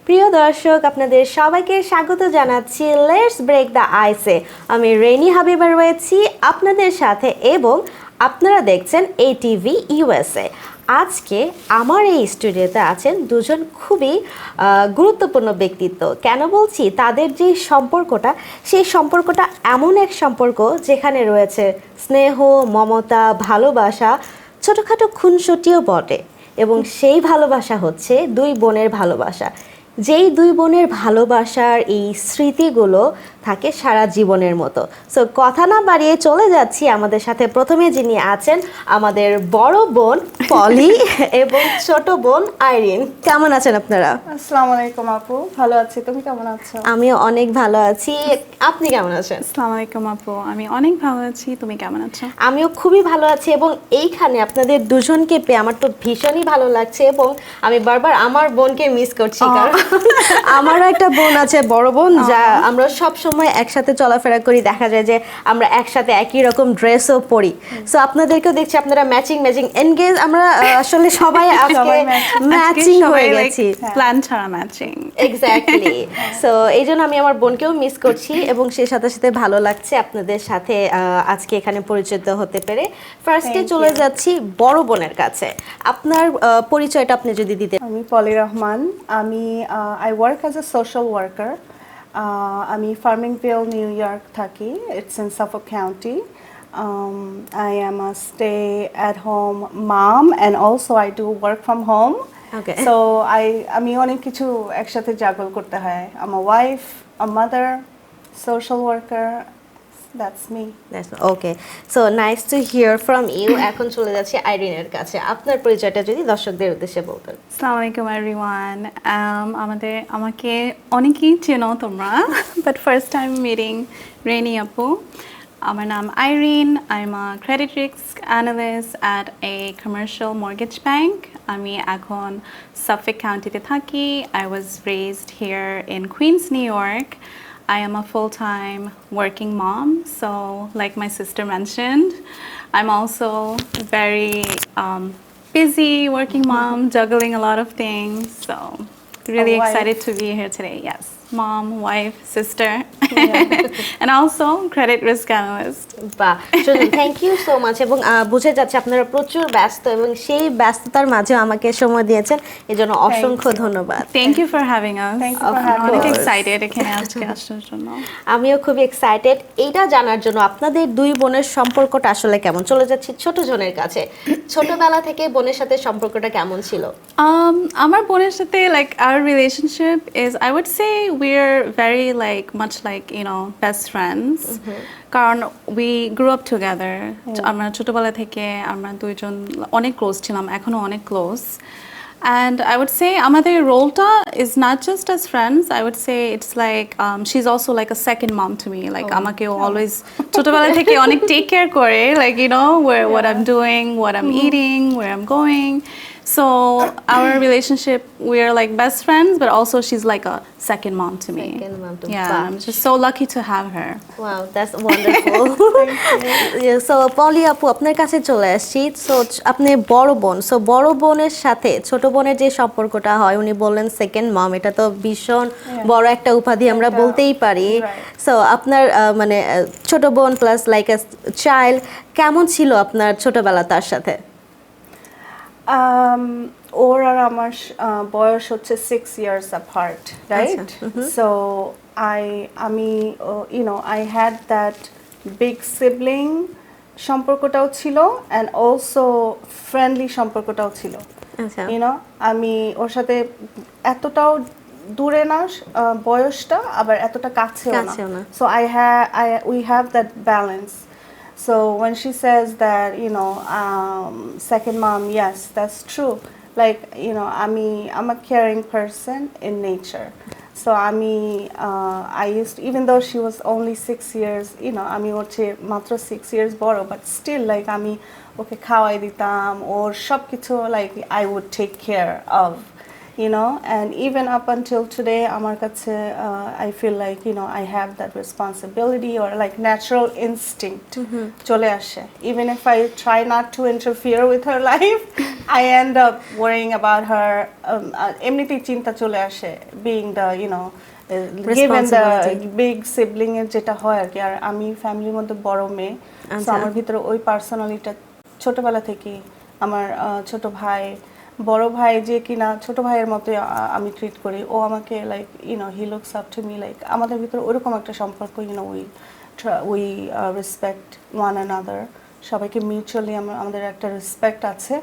প্রিয় দর্শক আপনাদের সবাইকে স্বাগত জানাচ্ছি লেটস ব্রেক দ্য আইসে। আমি রেনি হাবিবা রয়েছি আপনাদের সাথে এবং আপনারা দেখছেন ATV USA। আজকে আমার এই স্টুডিওতে আছেন দুজন খুবই গুরুত্বপূর্ণ ব্যক্তিত্ব। কেন বলছি, তাদের যে সম্পর্কটা, সেই সম্পর্কটা এমন এক সম্পর্ক যেখানে রয়েছে স্নেহ, মমতা, ভালোবাসা, ছোটোখাটো খুনসুটিও বটে। এবং সেই ভালোবাসা হচ্ছে দুই বোনের ভালোবাসা, যেই দুই বোনের ভালোবাসার এই স্মৃতিগুলো থাকে সারা জীবনের মতো। সো কথা না বাড়িয়ে চলে যাচ্ছি আমাদের সাথে প্রথমে যিনি আছেন, আমাদের বড় বোন পলি এবং ছোট বোন আইরিন। কেমন আছেন আপনারা? আসসালামু আলাইকুম আপু, ভালো আছি, তুমি কেমন আছো? আমিও অনেক ভালো আছি, আপনি কেমন আছেন? আসসালামু আলাইকুম আপু, আমি অনেক ভালো আছি, তুমি কেমন আছো? আমিও খুবই ভালো আছি এবং এইখানে আপনাদের দুজনকে পেয়ে আমার তো ভীষণই ভালো লাগছে এবং আমি বারবার আমার বোনকে মিস করছি, কারণ আমারও একটা বোন আছে, বড় বোন, যা আমরা সব সময় একসাথে চলাফেরা করি, দেখা যায় যে আমরা একসাথে একই রকম ড্রেসও পরি। সো আপনাদেরকেও দেখছি আপনারা ম্যাচিং এনগেজ, আমরা আসলে সবাই আজকে ম্যাচিং হয়ে গেছি, প্ল্যান ছাড়া ম্যাচিং। এক্স্যাক্টলি। সো এই জন্য আমি আমার বোনকেও মিস করছি এবং সেই সাথে সাথে ভালো লাগছে আপনাদের সাথে আজকে এখানে পরিচিত হতে পেরে। ফার্স্টে চলে যাচ্ছি বড় বোনের কাছে, আপনার পরিচয়টা আপনি যদি দিতে। আমি পলি রহমান, আমি I work as a social worker. আমি ফার্মিংভিল, নিউ ইয়র্ক থাকি, it's in সাফক county. I am a stay-at-home mom and also I do work from home. Okay. So আমি অনেক কিছু একসাথে জাগল করতে হয়। I'm a wife, a mother, social worker. That's me. That's okay. So nice to hear from you. এখন চলে যাচ্ছি আইরিনের কাছে, আপনার পরিচয়টা যদি দর্শকদের উদ্দেশ্যে বলতেন। আসসালামু আলাইকুম এভরিওয়ান। আমাকে অনেকেই চেনো তোমরা, but first time meeting Reni আপু। আমার নাম Irene, I am a credit risk analyst at a commercial mortgage bank. আমি এখন সাফিক কাউন্টিতে থাকি। I was raised here in Queens, New York. I am a full-time working mom, so like my sister mentioned, I'm also very busy working mom, juggling a lot of things, so really excited to be here today. Yes, mom, wife, sister, and also credit risk analyst. বাহ, thank you so much. এবং বুঝে যাচ্ছে আপনারা প্রচুর ব্যস্ত এবং সেই ব্যস্ততার মাঝে আমাকে সময় দিয়েছেন, এজন্য অসংখ্য ধন্যবাদ। Thank you for having us. Thank you for having অনেক us. excited এখানে আজকে আসার জন্য। আমিও খুবই এক্সাইটেড এইটা জানার জন্য আপনাদের দুই বোনের সম্পর্কটা আসলে কেমন। চলে যাচ্ছি ছোট জনের কাছে, ছোটবেলা থেকে বোনের সাথে সম্পর্কটা কেমন ছিল? আমার বোনের সাথে like our relationship is, I would say we're very like much like, you know, best friends. কারণ we grew up together. আমরা ছোটবেলা থেকে আমরা দুইজন অনেক ক্লোজ ছিলাম, এখনো অনেক close. And I would say আমাদের রোলটা is not just as friends. I would say it's like she's also like a second mom to me. Like আমাকে always ছোটবেলা থেকে অনেক take care করে, like you know what I'm doing, what I'm eating, where I'm going. So our relationship, we're like best friends, but also she's like a second mom to me. Second mom to yeah, I'm just so lucky to have her. Wow, that's wonderful. So পলি আপু, আপনার কাছে চলে আসছি। So আপনি বড় বোন, so বড় বোনের সাথে ছোট বোনের যে সম্পর্কটা হয়, উনি বললেন সেকেন্ড মম, এটা তো ভীষণ বড় একটা উপাধি আমরা বলতেই পারি। সো আপনার মানে ছোট বোন প্লাস লাইক আ চাইল্ড, কেমন ছিল আপনার ছোটবেলা তার সাথে? ওর আর আমার বয়স হচ্ছে 6 years apart, right? So আমি you know I had that big sibling সম্পর্কটাও ছিল and also friendly সম্পর্কটাও ছিল, you know আমি ওর সাথে এতটাও দূরে না বয়সটা, আবার এতটা কাছেও না। So we have that balance. So when she says that, you know, second mom, yes, that's true. Like, you know, I'm a caring person in nature. So I used to, even though she was only 6 years, you know, matro 6 years boro, but still, like, ওকে খাওয়াই দিতাম, ওর সব কিছু like I would take care of. You know, and even up until today, আমার কাছে I feel like, you know, I have that responsibility or like natural instinct চলে আসে. Even if I try not to interfere with her life, I end up worrying about her. এমনিতেই চিন্তা চলে আসে, being the given the big sibling এর যেটা হয় আর কি, আর আমি ফ্যামিলির মধ্যে বড় মেয়ে, সো আমার ভিতরে ওই পার্সোনালিটিটা ছোটবেলা থেকেই আমার ছোট ভাই বড় ভাই যে কিনা ছোট ভাইয়ের মতো আমি ট্রিট করি, ও আমাকে like he looks up to me, like আমাদের ভিতরে ওরকম একটা সম্পর্ক, উই রেসপেক্ট ওয়ান অ্যানাদার, সবাইকে মিউচুয়ালি আমাদের একটা রেসপেক্ট আছে।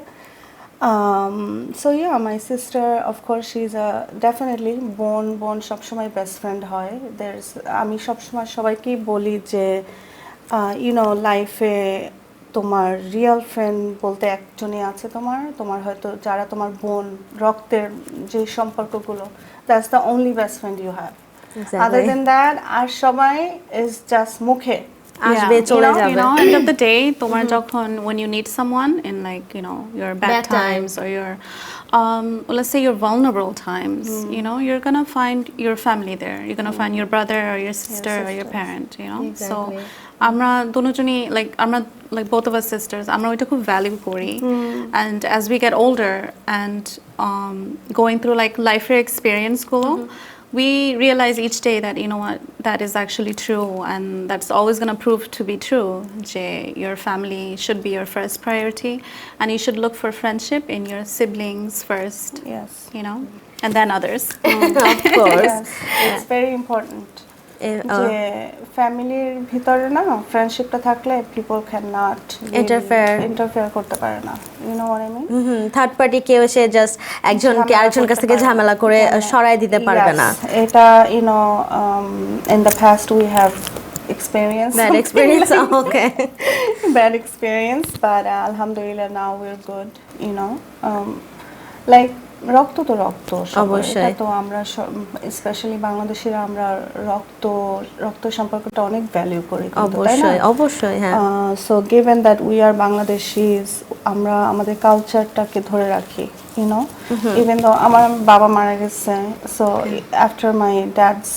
So yeah, my sister, of course, she's definitely বোন সবসময় বেস্ট ফ্রেন্ড হয়। আমি সবসময় সবাইকেই বলি যে লাইফে তোমার রিয়েল ফ্রেন্ড বলতে একজনই আছে, তোমার হয়তো যারা তোমার বোন রক্তের যে সম্পর্কগুলো, that's the only best friend you have. Other than that are সবাই ইজ জাস্ট মুখে আসবে চলে যাবে। End of the day, তোমার যখন when you need someone in like your bad times or your let's say your vulnerable times, you're gonna find your family there. You're gonna find your brother or your sister or your parent. Exactly. So আমরা দুজনই like both of us sisters, আমরা ওইটা খুব value করি, and as we get older and going through like life experience গুলো, we realize each day that what, that is actually true, and that's always going to prove to be true. Your family should be your first priority, and you should look for friendship in your siblings first. Yes, and then others. Of course, yes, it's very important. যে ফ্যামিলির ভিতরে না ফ্রেন্ডশিপটা থাকলে people can not interfere করতে পারে না, you know what I mean. Third party কেউ এসে জাস্ট একজনকে আরেকজনের কাছ থেকে ঝামেলা করে সরাই দিতে পারবে না। এটা in the past we have experienced bad experience. Okay. Bad experience, but alhamdulillah now we're good, like রক্ত তো রক্ত, অবশ্যই তো আমরা স্পেশালি বাংলাদেশিরা আমরা রক্ত সম্পর্কটা অনেক ভ্যালু করি, অবশ্যই হ্যাঁ। So given that we are Bangladeshis, আমরা আমাদের কালচারটাকে ধরে রাখি, ইভেন দো আমার বাবা মারা গেছে, so after my dad's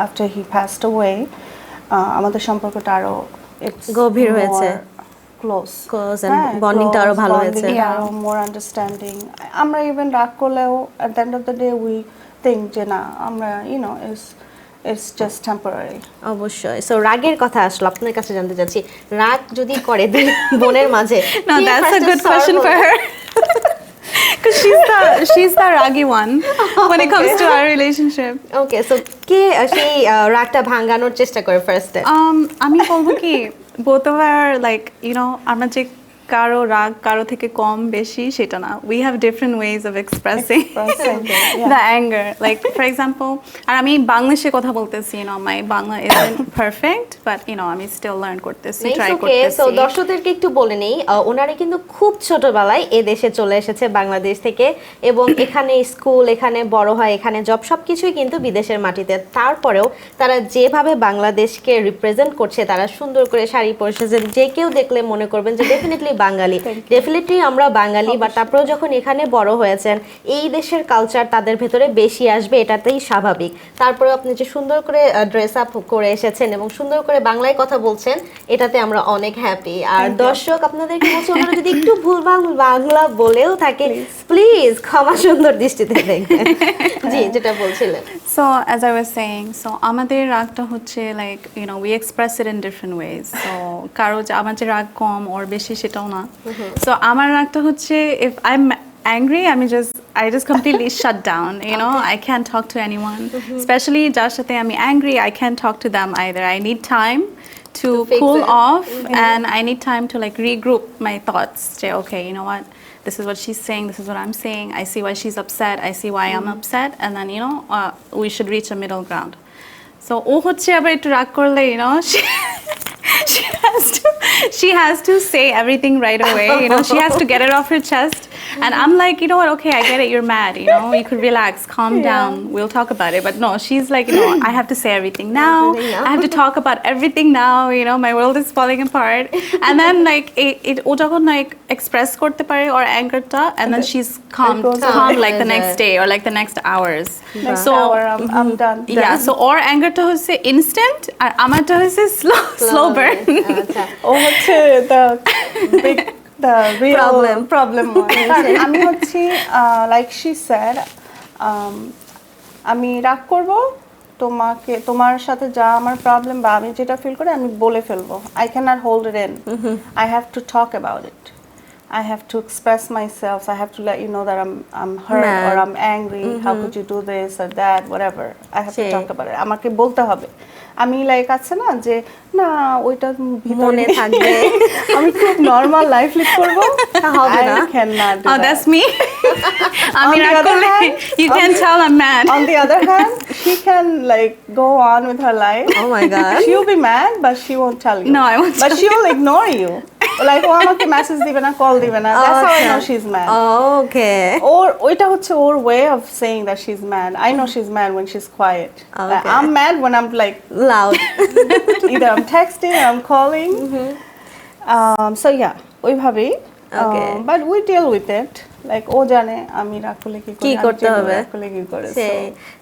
after he passed away, আমাদের সম্পর্কটা আরো গভীর হয়েছে, close and bonding টা আরো ভালো হয়েছে, more understanding. আমরা ইভেন রাগ করলেও at the end of the day we think যে না আমরা it's just temporary. অবশ্যই। সো রাগের কথা আসলো, আপনার কাছে জানতে চাচ্ছি, রাগ যদি করে বোনের মাঝে, no, that's a good question for her. Because she's the raggy one when it comes to our relationship. Okay, so কে সেই রাগটা ভাঙানোর চেষ্টা করে ফার্স্টে? আমি বলবো কি, both of our like আমরা যে কারো রাগ কারো থেকে কম বেশি সেটা না, we have different ways of expressing the anger. Like for example, আর আমি বাংলাদেশে কথা বলতেছি, my Bangla isn't perfect, but আমি still learn করতেছি, try করতেছি। সো দর্শকদেরকে একটু বলে নেই, ওনারা কিন্তু খুব ছোটবেলায় এই দেশে চলে এসেছে বাংলাদেশ থেকে, এবং এখানে স্কুল, এখানে বড় হয়, এখানে জব, সবকিছুই কিন্তু বিদেশের মাটিতে। তারপরেও তারা যেভাবে বাংলাদেশকে রিপ্রেজেন্ট করছে, তারা সুন্দর করে শাড়ি পরেছে, যে কেউ দেখলে মনে করবেন যে ডেফিনেটলি বাঙালি, ডেফিনেটলি আমরা বাঙালি। বাট তারপরেও যখন এখানে বড় হয়েছেন, এই দেশের কালচার তাদের ভেতরে বেশি আসবে, এটাতেই স্বাভাবিক। তারপরেও আপনি যে সুন্দর করে ড্রেস আপ করে এসেছেন এবং সুন্দর করে বাংলায় কথা বলছেন, এটাতে আমরা অনেক হ্যাপি। আর দর্শক আপনাদেরকে বলছি, ওনারা যদি একটু ভুলভাল বাংলা বলেও থাকে, প্লিজ ক্ষমা সুন্দর দৃষ্টিতে দেখবেন। জি, যেটা বলছিলেন। So as I was saying, so আমাদের রাগটা হচ্ছে like we express it in different ways. So কারো আমার যে রাগ কম or বেশি সেটাও না। So আমার রাগটা হচ্ছে, if I'm angry, I just completely shut down, I can't talk to anyone, especially যার সাথে আমি angry, I can't talk to them either. I need time to cool off, and I need time to like regroup my thoughts. Okay, you know what, this is what she's saying, this is what I'm saying, I see why she's upset, I see why I'm upset, and then we should reach a middle ground. So ও হচ্ছে আবার একটু রাগ করলে she has to say everything right away, she has to get it off her chest, and I'm like, you know what, okay, I get it, you're mad, you could relax, calm down, we'll talk about it. But no, she's like, I have to say everything now, I have to talk about everything now, my world is falling apart. And then like ও যখন like express করতে পারে or anger টা, and then she's calm like the next day or like the next hours. So I'm done. Yeah, so or anger টা হচ্ছে instant, আর আমারটা হচ্ছে slow burn. ও হচ্ছে the big the real problem কারণ আমি হচ্ছি like she said আমি রাগ করব তোমাকে তোমার সাথে যা আমার প্রবলেম বা আমি যেটা ফিল করি আমি বলে ফেলবো I cannot hold it in I have to talk about it I have to express myself I have to let you know that I'm hurt or I'm angry how could you do this or that whatever I have to talk about it আমাকে বলতে হবে আমি like আছে না যে না ওইটা মনে থাকবে আমি খুব নরমাল লাইফ লিড করব হবে না I cannot do that that's me আমি রাগ করলে you can tell I'm mad on the other hand she can like go on with her life oh my god she'll be mad but she won't tell you no I won't but she will ignore you like ও আমাকে message দিবে না call দিবে না that's how I know she's mad okay or ওইটা হচ্ছে ওর way of saying that she's mad I know she's mad when she's quiet I'm mad when I'm like loud either I'm texting or I'm calling so yeah ওইভাবেই but we deal with it like ও জানে আমি রাগ করলে কি করতে হবে রাগ করলে কি করে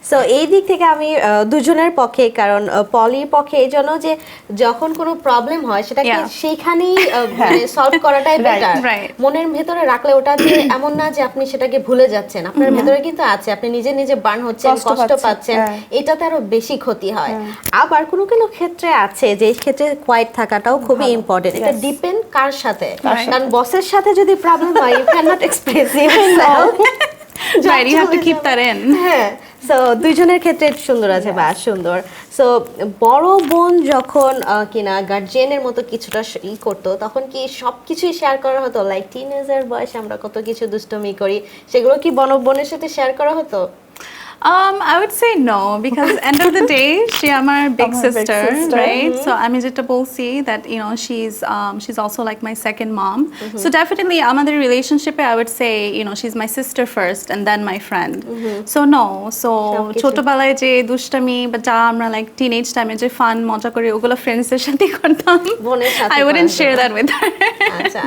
সো এই দিক থেকে আমি দুজনের পক্ষে কারণ পলির পক্ষে এই জন্য যে যখন কোনো প্রবলেম হয় সেটাকে সেইখানেই মানে সলভ করাটাই বেটার মনের ভেতরে রাখলে ওটা যে এমন না যে আপনি সেটাকে ভুলে যাচ্ছেন আপনার ভেতরে কিন্তু আছে আপনি নিজে নিজে বার্ন হচ্ছেন কষ্ট পাচ্ছেন এটাতে আরো বেশি ক্ষতি হয় আবার কোনো কোনো ক্ষেত্রে আছে যে এই ক্ষেত্রে কোয়াইট থাকাটাও খুবই ইম্পর্টেন্ট এটা ডিপেন্ড কার সাথে কারণ বসের সাথে যদি প্রবলেম হয় you can not express yourself right you have to keep that in হ্যাঁ সো দুইজনের ক্ষেত্রে সুন্দর আছে বা সুন্দর সো বড় বোন যখন কিনা গার্জিয়ানের মতো কিছুটা করতো তখন কি সবকিছুই শেয়ার করা হতো লাইক টিনেজার বয়সে আমরা কত কিছু দুষ্টুমি করি সেগুলো কি বড় বোনের সাথে শেয়ার করা হতো I would say no because end of the day she my big sister right so আমি যেটা বলছি that you know she's also like my second mom so definitely আমাদের relationship I would say you know she's my sister first and then my friend so no so ছোটবেলায় যে দুষ্টামি বা যা আমরা like teenage time যে fun মজা করি ওগুলো friends এর সাথে করতাম বোনের সাথে I wouldn't share that with her আচ্ছা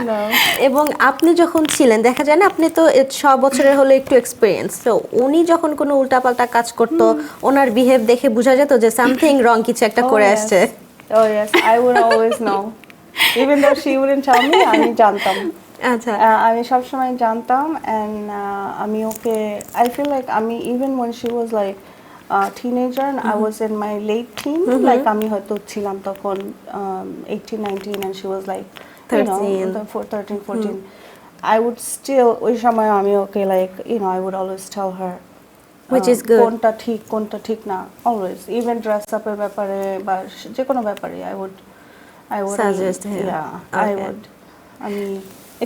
এবং আপনি যখন ছিলেন দেখা যায় না আপনি তো 6 বছরের হলো একটু এক্সপেরিয়েন্স তো উনি যখন কোনো উল্টাপাল্টা কাজ করতো ওনার বিহেভ দেখে বোঝা যেত যে সামথিং রং কিছু একটা করে আসছে oh yes I would always know even though she wouldn't tell me আমি জানতাম আচ্ছা আমি সব সময় জানতাম and আমি ওকে I feel like আমি even when she was like teenager and I was in my late teens like আমি হয়তো ছিলাম তখন 18 19 and she was like 13 14 I would still ওই সময় আমি ওকে like you know I would always tell her which is good কোনটা ঠিক না always even dress up এর ব্যাপারে বা যে কোনো ব্যাপারে I would suggest I would আমি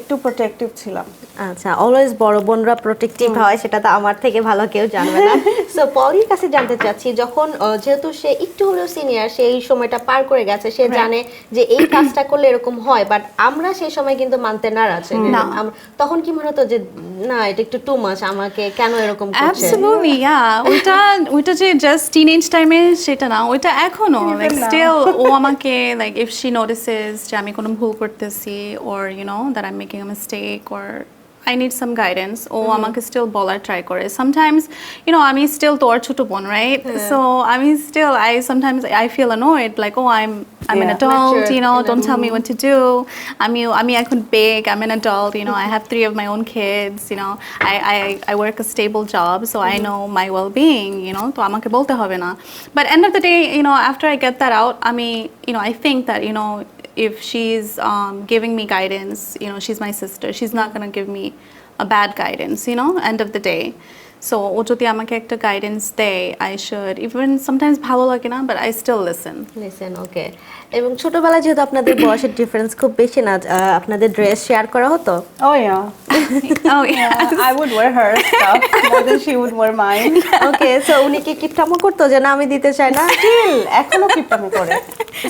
একটু প্রোটেক্টিভ ছিলাম আচ্ছা অলওয়েজ বড় বোনরা প্রোটেক্টিভ হয় সেটা তো আমার থেকে ভালো কেউ জানবে না সো পলির কাছে জানতে চাচ্ছি যখন যেহেতু সে একটু হলেও সিনিয়র সে এই সময়টা পার করে গেছে সে জানে যে এই কাজটা করলে এরকম হয় বাট আমরা সেই সময় কিন্তু মানতে নারাজ তখন কি মনে হতো যে না এটা একটু টু মাচ আমাকে কেন এরকম করছে অ্যাবসলিউটলি ওইটা যে জাস্ট টিনেজ টাইমে সেটা না ওইটা এখনো লাইক স্টিল ও আমাকে লাইক ইফ শি নোটিসেস যে আমি কোনো ভুল করতেছি or you know that I making a mistake or I need some guidance ও আমাকে still বলার try করে sometimes you know আমি still তোর ছোট বোন right so আমি still sometimes I feel annoyed like oh I'm an adult you know don't tell me what to do আমি এখন big I'm an adult you know I have 3 of my own kids you know I work a stable job so I know my well-being you know তো আমাকে বলতে হবে না but end of the day you know after I get that out আমি you know I think that you know if she's giving me guidance, you know, she's my sister. She's not going to give me a bad guidance, you know, end of the day. So, ও যদি আমাকে একটা guidance দেয়, I should, even sometimes ভালো লাগে না, but I still listen. Listen, okay. এবং ছোটবেলায় যেহেতু আপনাদের বয়সের ডিফারেন্স খুব বেশি না আপনাদের ড্রেস শেয়ার করা হতো oh yeah I would wear her stuff more than she would wear mine okay so উনি কি কিপটামো করতো যে না আমি দিতে চাই না still এখনো কিপটামো করে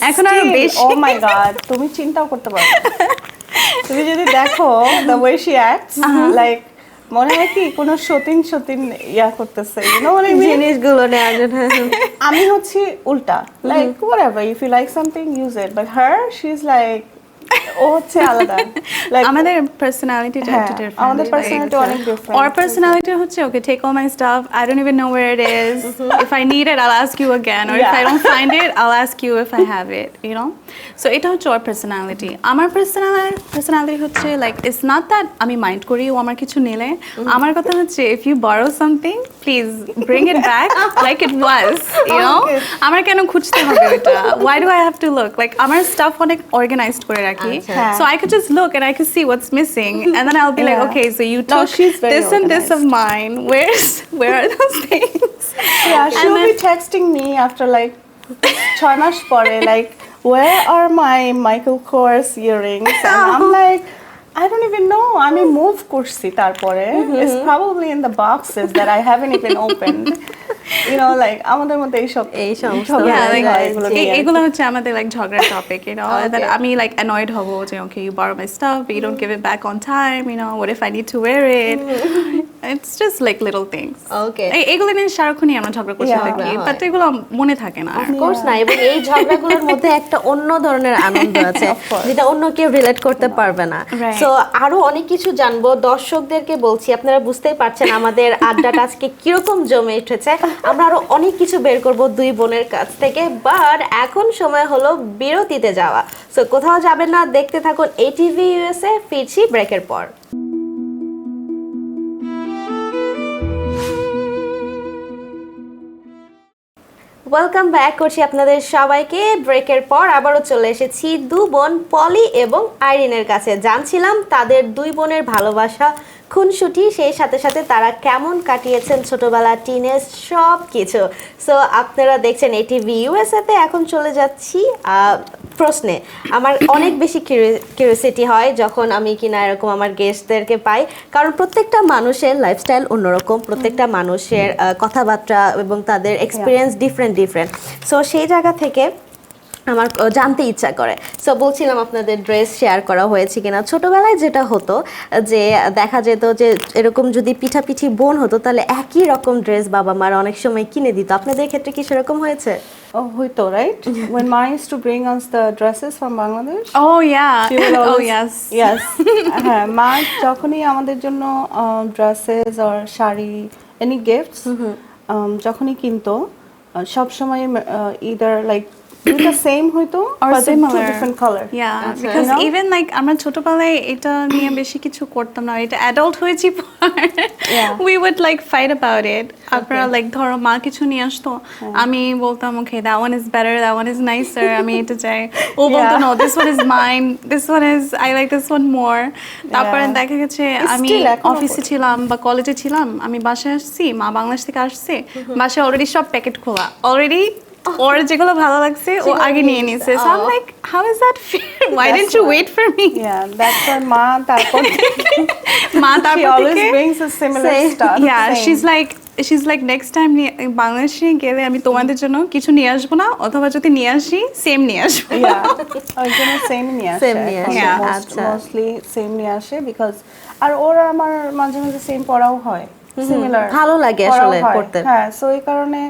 এখন আরো বেশি oh my god তুমি চিন্তাও করতে পারো তুমি যদি দেখো the way she acts like মনে হয় কি কোন সতীন ইয়া করতেছে you know what I mean জিনিসগুলো নেওয়ার জন্য আমি হচ্ছি উল্টা like whatever if you like something use it but her she's like ও হচ্ছে আলাদা লাইক আমাদের পার্সোনালিটি একটু ডিফারেন্ট আমাদের পার্সোনালিটি অনেক ডিফারেন্ট Our personality হচ্ছে okay, take all my stuff. I don't even know where it is. If I need it, I'll ask you again. Or if I don't find it, I'll ask you if I have it. You know. So এটা হচ্ছে our personality. আমার personality হচ্ছে like it's not that আমি mind করি ও আমার কিছু নিলে আমার কথা হচ্ছে if you borrow something, please bring it back like it was. You know. আমার কেন খুঁজতে হবে এটা? Why do I have to look? Like আমার stuff অনেক organized করে রাখি. So I could just look and I could see what's missing, and then I'll be like, okay, so you took this and this of mine. Where are those things? Yeah, she'll be texting me after like 6 months pore, like, where are my Michael Kors earrings? And I'm like, I don't even know. I mean, move kursi tarpore. It's probably in the boxes that I haven't even opened. You know, like আমাদের মধ্যে এই সমস্যা এগুলো হচ্ছে আমাদের like ঝগড়ার topic, you know, that আমি like annoyed হব যে okay, you borrow my stuff but you don't give it back on time, you know, what if I need to wear it? It's just like little things. Okay. এগুলো নিয়ে সারাক্ষণই আমরা ঝগড়া করতে থাকি, but এগুলো মনে থাকে না। Of course না, এবং এই ঝগড়াগুলোর মধ্যে একটা অন্য ধরনের আনন্দ আছে যেটা অন্য কেউ রিলেট করতে পারবে না। সো আরো অনেক কিছু জানবো, দর্শকদেরকে বলছি আপনারা বুঝতেই পারছেন আমাদের আড্ডাটা আজকে কিরকম জমে উঠেছে। আমরা আরো অনেক কিছু বের করব দুই বোনের কাছ থেকে, বাট এখন সময় হলো বিরতিতে যাওয়া। সো কোথাও যাবেন না, দেখতে থাকুন এটিভি ইউএসএ, ফিরছি ব্রেকের পর। ওয়েলকাম ব্যাক করছি আপনাদের সবাইকে। ব্রেকের পর আবারও চলে এসেছি দু বোন পলি এবং আইরিনের কাছে। জানছিলাম তাদের দুই বোনের ভালোবাসা খুনসুটি, সেই সাথে সাথে তারা কেমন কাটিয়েছেন ছোটবেলা, টিনেজ, সব কিছু। সো আপনারা দেখছেন এটিভি ইউএসএতে। এখন চলে যাচ্ছি প্রশ্নে। আমার অনেক বেশি কিউরিওসিটি হয় যখন আমি কিনা এরকম আমার গেস্টদেরকে পাই, কারণ প্রত্যেকটা মানুষের লাইফস্টাইল অন্যরকম, প্রত্যেকটা মানুষের কথাবার্তা এবং তাদের এক্সপিরিয়েন্স ডিফারেন্ট। সো সেই জায়গা থেকে আমার জানতে ইচ্ছা করে। সো বলছিলাম আপনাদের ড্রেস শেয়ার করা হয়েছে কিনা। ছোটবেলায় যেটা হতো যে দেখা যেত যে এরকম যদি পিঠাপিঠি বোন হতো তাহলে একই রকম ড্রেস বাবা মার অনেক সময় কিনে দিত। আপনাদের ক্ষেত্রে কি সেরকম হয়েছে? হইতো, right? When Ma used to bring us the dresses from Bangladesh. Oh yeah. Oh yes. Yes. হ্যাঁ, মা যখনই আমাদের জন্য ড্রেসেস আর শাড়ি, এনি গিফটস যখনই কিনতো, সব সময় either like the same হইতো or but similar, two different color. Yeah, because you know? Even like আমরা ছোটবেলায় এটা নিয়ে বেশি কিছু করতাম না, এটা অ্যাডাল্ট হয়েছি পর we would like fight about it. আপনারা like ধরো মা কিছু নিয়ে আসতো, আমি বলতাম okay that one is better, that one is nicer, আমি এটা চাই, ও বলতো no this one is mine, this one is I like this one more. তারপরে দেখা গেছে আমি অফিসে ছিলাম বা কলেজে ছিলাম, আমি বাসায় আসছি, মা বাংলাদেশ থেকে আসছে, বাসায় অলরেডি সব প্যাকেট খোলা, অলরেডি ওর যেগুলো ভালো লাগছে ও আগে নিয়ে নিছে। So I'm like, how is that fair? Why didn't you wait for me? Yeah, that's why Ma তারপর she always brings a similar stuff. Yeah, she's like next time বাংলাদেশে গেলে আমি তোমাদের জন্য কিছু নিয়ে আসবো না, অথবা যদি নিয়ে আসি সেম নিয়ে আসবো। ওর জন্য সেম নিয়ে আসে, মোস্টলি সেম নিয়ে আসে, বিকজ আর ওরা আমার মাঝে মাঝে সেম পড়াও হয়, সিমিলার ভালো লাগে আসলে পড়তে। হ্যাঁ, সো এই কারণে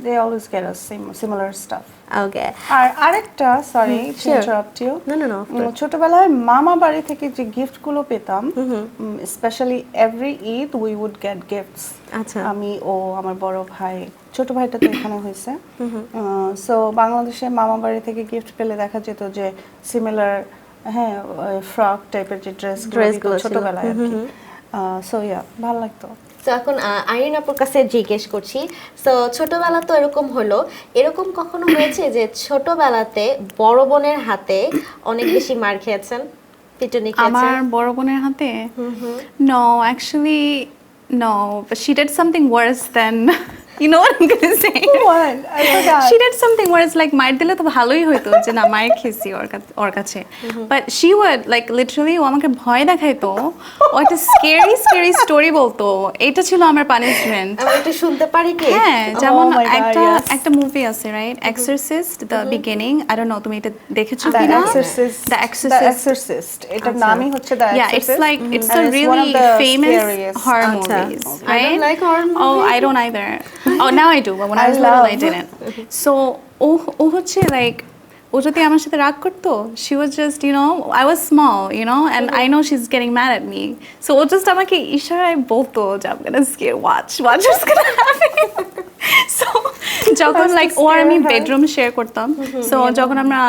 they always get us similar stuff. Okay. আর আরেকটা, sorry to interrupt you. No. ছোটবেলায় মামা বাড়ি থেকে যে গিফট গুলো পেতাম, specially every Eid we would get gifts. আচ্ছা। আমি ও আমার বড় ভাই, ছোট ভাইটা তো এখানে হয়েছে। সো বাংলাদেশে মামা বাড়ি থেকে গিফট পেলে দেখা যেত যে সিমিলার, হ্যাঁ, ফ্রক টাইপের যে ড্রেসগুলো ছোটবেলায় আর কি। সো ইয়া, ভালো লাগতো। তো এখন আইরিন আপুর কাছে জিজ্ঞেস করছি, তো ছোটবেলা তো এরকম হলো, এরকম কখনো হয়েছে যে ছোটবেলাতে বড় বোনের হাতে অনেক বেশি মার খেয়েছেন, পিটুনি খেয়েছেন? আমার বড় বোনের হাতে? No, actually no, but she did something worse than you know what I'm gonna say? What? I forgot. She did something worse, like মার দিলে তো ভালোই হইতো যে না মায়ের খেয়েছি ওর কাছে, but she would like literally ও আমাকে ভয় দেখাইতো, ও একটা scary story বলতো, এটা ছিল আমার পানিশমেন্ট। আমি একটু শুনতে পারি কি? হ্যাঁ, যেমন একটা মুভি আছে, right, exorcist, the beginning, I don't know তুমি এটা দেখেছো কিনা? দ্য এক্সরসিস্ট, এটার নামই হচ্ছে the exorcist. Yeah, it's like it's a really famous horror movies, right? I don't like horror movies. Oh, I don't either. Oh, now I do, but when I was little I didn't. So ও হচ্ছে like ও যদি আমার সাথে রাগ করতো, she was just, you know, I was small, you know, and I know she's getting mad at me. So O just আমাকে ইশারায় বলতো যে I'm gonna scare, watch what's gonna happen. So যখন Has to like ও আর scare আমি her. Bedroom share করতাম, so যখন আমরা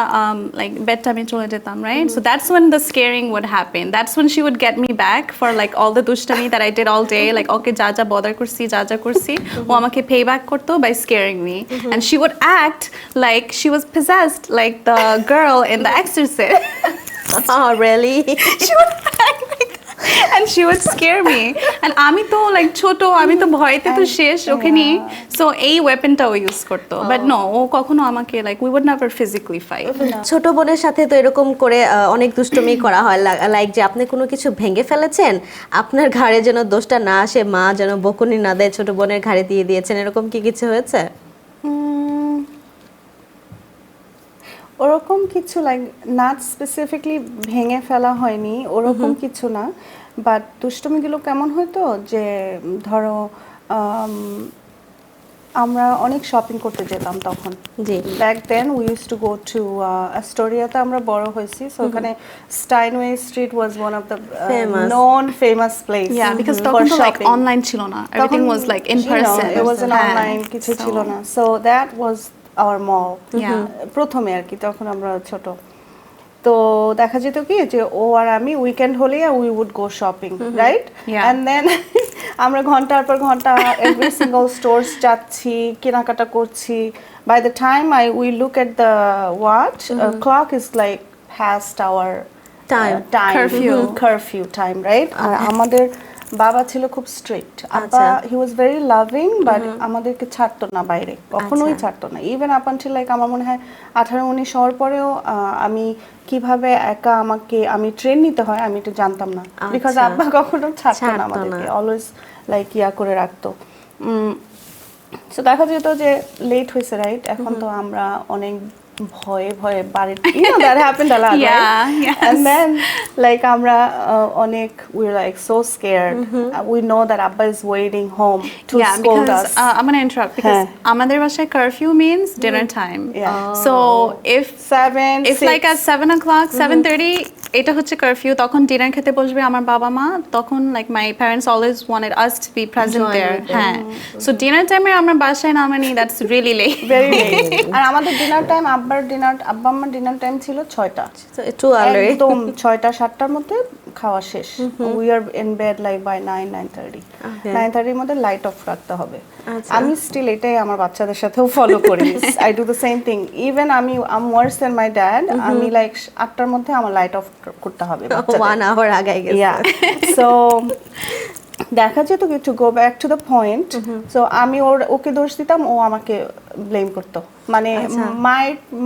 like বেড টাইমে চলে যেতাম, right? So that's when the scaring would happen. That's when she would get me back for like all the দুষ্টামি that I did all day, like ওকে যা যা bother করছি, যা যা করছি, ও আমাকে pay back করতো by scaring me. And she would act like she was possessed, like the girl in The Exorcist. Oh, really? She would act like and she would scare me. And আমি তো like ছোট, আমি তো ভয়তে তো শেষ ওখানে, so এই ওয়েপনটা ও ইউজ করতো, but no, ও কখনো আমাকে like we would never physically fight. ছোট বোনের সাথে তো এরকম করে অনেক দুষ্টুমি করা হয়, লাইক যে আপনি কোনো কিছু ভেঙে ফেলেছেন, আপনার ঘাড়ে যেন দোষটা না আসে, মা যেন বকুনি না দেয়, ছোট বোনের ঘাড়ে দিয়ে দিয়েছেন, এরকম কি কিছু হয়েছে? ওরকম কিছু লাইক নাট স্পেসিফিকলি ভেঙে ফেলা হয়নি, ওরকম কিছু না, বাট দুষ্টমিগুলো কেমন হতো যে ধরো আমরা অনেক শপিং করতে যেতাম তখন। জি। Back then we use to go to অ্যাস্টোরিয়াতে আমরা বড় হয়েছি, সো ওখানে Steinway street was one of the known famous place. Yeah, because তখন তো like online ছিল না, everything was like in person. It was an online কিছু ছিল না, so that was our mall. Yeah. প্রথমে আর কি, তখন আমরা ছোট, তো দেখা যেত কি যে ও আর আমি উইকেন্ড হলে we would go shopping, right? Yeah. And then আমরা ঘন্টার পর ঘন্টা এভরি সিঙ্গল স্টোরস যাচ্ছি, কেনাকাটা করছি। By the time we look at the watch, clock is like past our curfew time, right? আর আমাদের বাবা ছিল খুব স্ট্রিক্ট, আব্বা he was very loving, but আমাদেরকে ছাড়তো না বাইরে, কখনোই ছাড়তো না, ইভেন আপ আনটিল লাইক আমার মনে হয় 18-19 হওয়ার পরেও আমি কিভাবে একা আমি ট্রেন নিতে হয় আমি এটা জানতাম না, বিকজ আব্বা কখনো ছাড়তো না আমাদেরকে, অলওয়েজ লাইক ইয়া করে রাখতো। সো দেখা যেত যে লেট হয়েছে, রাইট? এখন তো আমরা অনেক ভয়ে ভয়ে বাড়ি, you know that happened a lot, Yeah, right? yes. And then like আমরা অনেক we're like so scared. We know that Abba is waiting home to scold because us. I'm gonna interrupt because আমাদের বাসায় curfew means dinner time. Yeah. So if 6 like at 7 o'clock, 7:30, এটা হচ্ছে curfew, তখন dinner খেতে বসবে আমার বাবা মা, তখন like my parents always wanted us to be present there. হ্যাঁ, so dinner time এ আমরা বাসায় না মানে that's really late. very late. আর আমাদের ডিনার টাইম আব্বা আমার ডিনার টাইম ছিল 6টা, too early. একদম 6টা-7টার মধ্যে খাওয়া শেষ। We are in bed like by 9:30 9:30 মধ্যে লাইট অফ রাখতে হবে। আমি স্টিল এটাই আমার বাচ্চাদের সাথেও ফলো করি, I do the same thing, even আমি ওয়ার্স দ্যান মাই ড্যাড, আমি লাইক 8টার মধ্যে আমার লাইট অফ করতে হবে, 1 hour আগে গেছে। ইয়া, সো দেখা যেত to go back to the point, so আমি ওকে দোষ দিতাম, ও আমাকে ব্লেম করতো, মানে